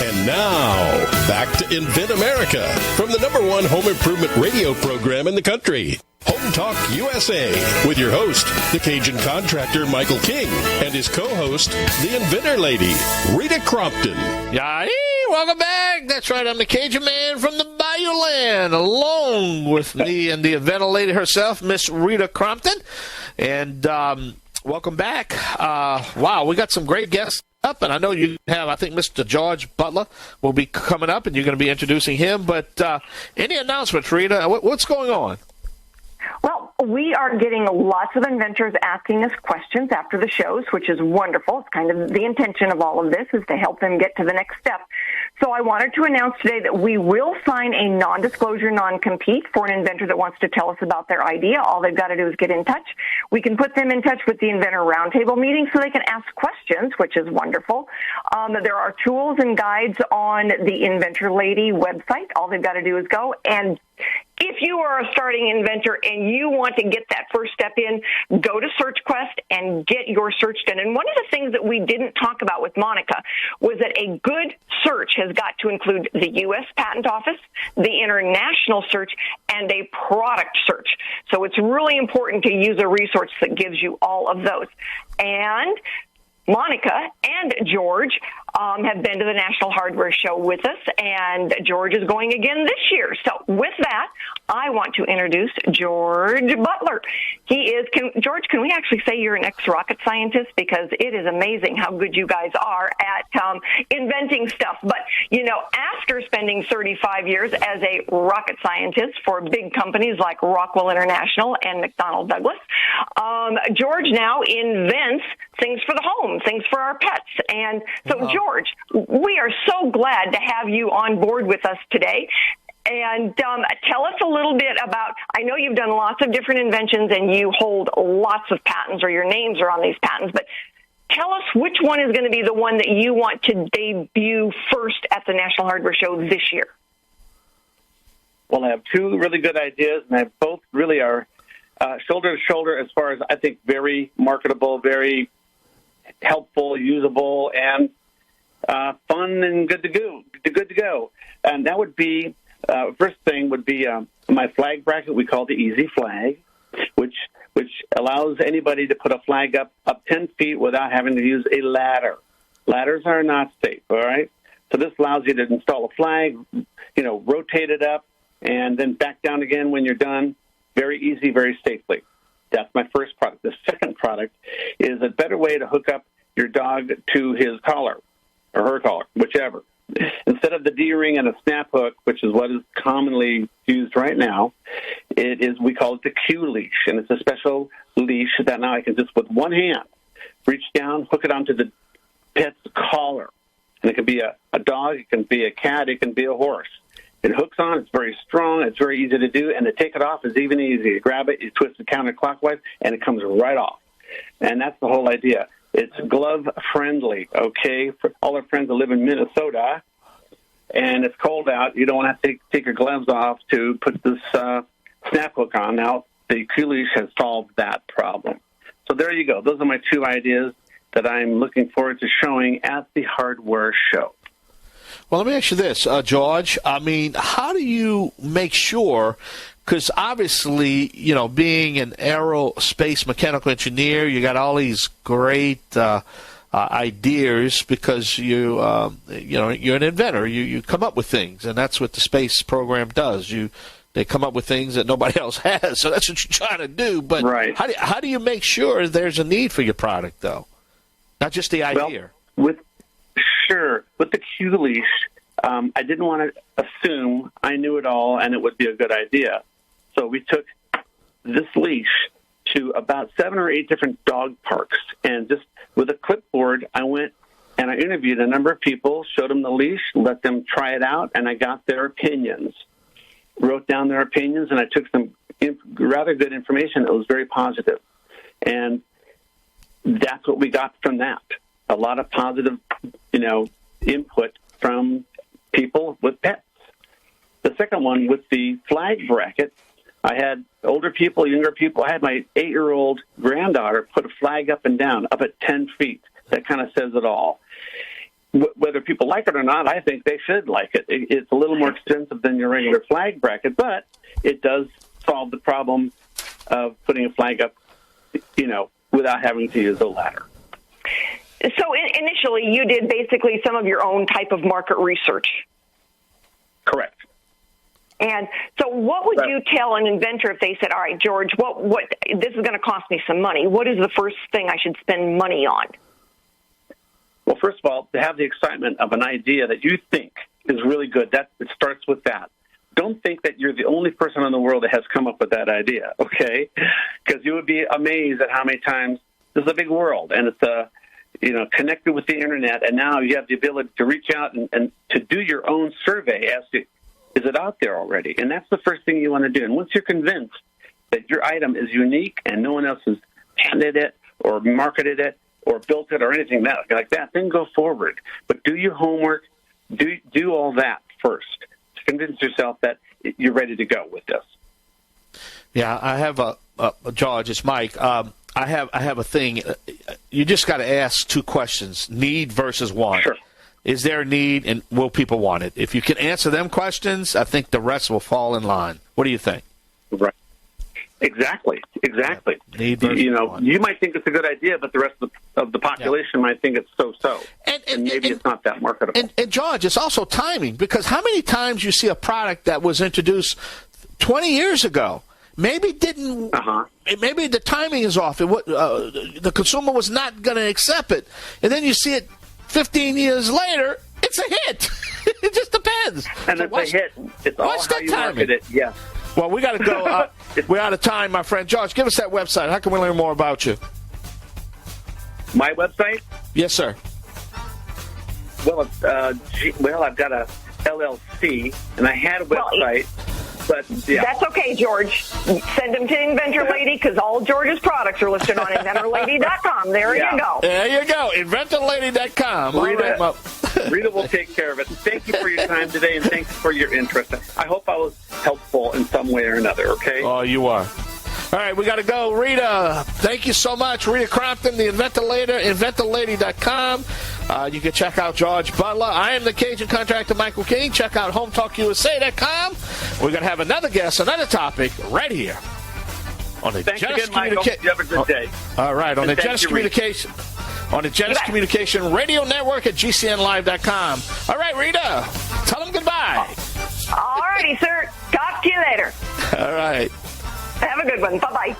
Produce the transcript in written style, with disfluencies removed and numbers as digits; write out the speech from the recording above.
And now, back to Invent America from the #1 home improvement radio program in the country. Home Talk USA with your host, the Cajun contractor Michael King, and his co-host, the Inventor Lady, Rita Crompton. Yay! Welcome back. That's right. I'm the Cajun man from the Bayou Land, along with me and the Inventor Lady herself, Miss Rita Crompton. And welcome back. Wow, we got some great guests up, and I know you have, I think Mr. George Butler will be coming up, and you're going to be introducing him. But any announcements, Rita? What's going on? Well, we are getting lots of inventors asking us questions after the shows, which is wonderful. It's kind of the intention of all of this is to help them get to the next step. So I wanted to announce today that we will sign a non-disclosure, non-compete for an inventor that wants to tell us about their idea. All they've got to do is get in touch. We can put them in touch with the Inventor Roundtable meeting so they can ask questions, which is wonderful. There are tools and guides on the Inventor Lady website. All they've got to do is go. And if you are a starting inventor and you want to get that first step in, go to SearchQuest and get your search done. And one of the things that we didn't talk about with Monica was that a good search has got to include the U.S. Patent Office, the international search, and a product search. So it's really important to use a resource that gives you all of those. And Monica and George have been to the National Hardware Show with us, and George is going again this year. So with that, I want to introduce George Butler. George, can we actually say you're an ex-rocket scientist? Because it is amazing how good you guys are at inventing stuff. But, you know, after spending 35 years as a rocket scientist for big companies like Rockwell International and McDonnell Douglas, George now invents things for the home, things for our pets. And so, George, we are so glad to have you on board with us today. And tell us a little bit about, I know you've done lots of different inventions and you hold lots of patents, or your names are on these patents, but tell us which one is going to be the one that you want to debut first at the National Hardware Show this year. Well, I have two really good ideas, and they both really are shoulder to shoulder as far as, I think, very marketable, very helpful, usable, and fun and good to go. And that would be, first thing would be my flag bracket. We call it the Easy Flag, which allows anybody to put a flag up 10 feet without having to use a ladder. Ladders are not safe, all right? So this allows you to install a flag, rotate it up, and then back down again when you're done. Very easy, very safely. That's my first product. The second product is a better way to hook up your dog to his collar or her collar, whichever. Instead of the D-ring and a snap hook, which is what is commonly used right now, we call it the Q leash, and it's a special leash that now I can just with one hand reach down, hook it onto the pet's collar. And it can be a dog, it can be a cat, it can be a horse. It hooks on, it's very strong, it's very easy to do, and to take it off is even easier. You grab it, you twist it counterclockwise, and it comes right off. And that's the whole idea. It's glove-friendly, okay? For all our friends that live in Minnesota, and it's cold out, you don't want to have to take your gloves off to put this snap hook on. Now, the Q-leash has solved that problem. So there you go. Those are my two ideas that I'm looking forward to showing at the hardware show. Well, let me ask you this, George. I mean, how do you make sure, because obviously, being an aerospace mechanical engineer, you got all these great ideas because you're an inventor. You come up with things, and that's what the space program does. They come up with things that nobody else has, so that's what you're trying to do. But right. How do you make sure there's a need for your product, though? Not just the idea. Well, with the Q leash, I didn't want to assume I knew it all and it would be a good idea. So we took this leash to about 7 or 8 different dog parks, and just with a clipboard, I went and I interviewed a number of people, showed them the leash, let them try it out, and I got their opinions. Wrote down their opinions, and I took some rather good information that was very positive. And that's what we got from that. A lot of positive, input from people with pets. The second one, with the flag bracket, I had older people, younger people. I had my 8-year-old granddaughter put a flag up and down, up at 10 feet. That kind of says it all. whether people like it or not, I think they should like it. It's a little more expensive than your regular flag bracket, but it does solve the problem of putting a flag up, without having to use a ladder. So initially, you did basically some of your own type of market research. Correct. And so what would you tell an inventor if they said, all right, George, what this is going to cost me some money. What is the first thing I should spend money on? Well, first of all, to have the excitement of an idea that you think is really good, it starts with that. Don't think that you're the only person in the world that has come up with that idea, okay? Because you would be amazed at how many times this is a big world, and it's connected with the internet, and now you have the ability to reach out and to do your own survey as to, is it out there already? And that's the first thing you want to do. And once you're convinced that your item is unique and no one else has patented it or marketed it or built it or anything like that, then go forward. But do your homework. Do all that first to convince yourself that you're ready to go with this. Yeah, I have George, it's Mike. I have a thing. You just got to ask two questions: need versus want. Sure. Is there a need, and will people want it? If you can answer them questions, I think the rest will fall in line. What do you think? Right. Exactly. Yeah. Need versus want. You might think it's a good idea, but the rest of the population might think it's so-so. And maybe it's not that marketable. And George, it's also timing, because how many times you see a product that was introduced 20 years ago, maybe didn't. Maybe the timing is off. The consumer was not going to accept it, and then you see it 15 years later. It's a hit. It just depends. And so it's a hit. It's all how you market it. Yes. Well, we got to go. We're out of time, my friend. George, give us that website. How can we learn more about you? My website? Yes, sir. Well, I've got a LLC, and I had a website. But, yeah. That's okay, George. Send them to Inventor Lady, because all George's products are listed on InventorLady.com. There you go. There you go. InventorLady.com. Rita will take care of it. Thank you for your time today, and thanks for your interest. I hope I was helpful in some way or another, okay? Oh, you are. All right, we got to go. Rita, thank you so much. Rita Crompton, the Inventor Lady, InventorLady.com. You can check out George Butler. I am the Cajun contractor, Michael King. Check out HomeTalkUSA.com. We're going to have another guest, another topic right here on the Thanks Genesis again, Michael. You have a good day. All right, on the Genesis Communication. On the Genesis Communication Radio Network at GCNlive.com. All right, Rita, tell them goodbye. All righty, sir. Talk to you later. All right. Have a good one. Bye-bye.